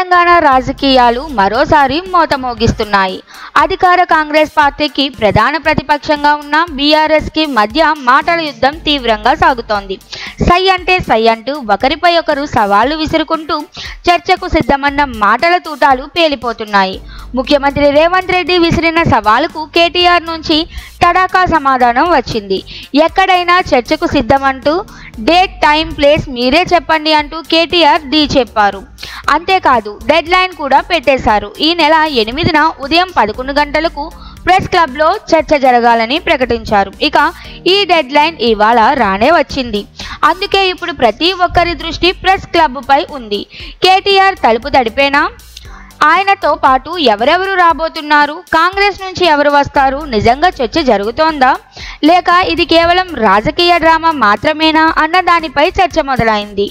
తెలంగాణ రాజకీయాలు మరోసారి మోతమోగిస్తున్నాయి. అధికార కాంగ్రెస్ పార్టీకి ప్రధాన ప్రతిపక్షంగా ఉన్న బీఆర్ఎస్కి మధ్య మాటల యుద్ధం తీవ్రంగా సాగుతోంది. సై అంటే సై అంటూ ఒకరిపై ఒకరు సవాళ్లు విసురుకుంటూ చర్చకు సిద్ధమన్న మాటల తూటాలు పేలిపోతున్నాయి. ముఖ్యమంత్రి రేవంత్ రెడ్డి విసిరిన సవాలుకు కేటీఆర్ నుంచి తడాకా సమాధానం వచ్చింది. ఎక్కడైనా చర్చకు సిద్ధమంటూ డేట్, టైం, ప్లేస్ మీరే చెప్పండి అంటూ కేటీఆర్ ఢీ చెప్పారు. అంతేకాదు డెడ్ లైన్ కూడా పెట్టేశారు. ఈ నెల 8న ఉదయం 11 గంటలకు ప్రెస్ క్లబ్లో చర్చ జరగాలని ప్రకటించారు. ఇక ఈ డెడ్ లైన్ ఇవాళ రానే వచ్చింది. అందుకే ఇప్పుడు ప్రతి ఒక్కరి దృష్టి ప్రెస్ క్లబ్పై ఉంది. కేటీఆర్ తలుపు తడిపేనా? ఆయనతో పాటు ఎవరెవరు రాబోతున్నారు? కాంగ్రెస్ నుంచి ఎవరు వస్తారు? నిజంగా చర్చ జరుగుతోందా లేక ఇది కేవలం రాజకీయ డ్రామా మాత్రమేనా అన్న దానిపై చర్చ మొదలైంది.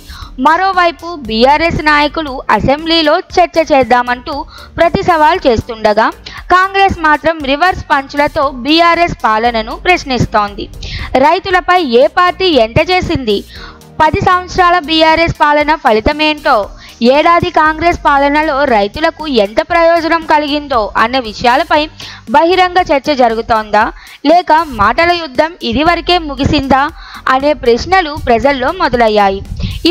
మరోవైపు బీఆర్ఎస్ నాయకులు అసెంబ్లీలో చర్చ చేద్దామంటూ ప్రతి సవాల్ చేస్తుండగా కాంగ్రెస్ మాత్రం రివర్స్ పంచ్లతో బీఆర్ఎస్ పాలనను ప్రశ్నిస్తోంది. రైతులపై ఏ పార్టీ ఎంత చేసింది? 10 సంవత్సరాల బీఆర్ఎస్ పాలన ఫలితమేంటో, ఏడాది కాంగ్రెస్ పాలనలో రైతులకు ఎంత ప్రయోజనం కలిగిందో అన్న విషయాలపై బహిరంగ చర్చ జరుగుతోందా లేక మాటల యుద్ధం ఇదివరకే ముగిసిందా అనే ప్రశ్నలు ప్రజల్లో మొదలయ్యాయి.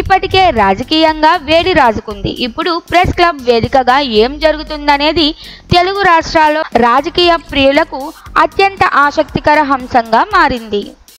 ఇప్పటికే రాజకీయంగా వేడి రాజుకుంది. ఇప్పుడు ప్రెస్ క్లబ్ వేదికగా ఏం జరుగుతుందనేది తెలుగు రాష్ట్రాల్లో రాజకీయ ప్రియులకు అత్యంత ఆసక్తికర అంశంగా మారింది.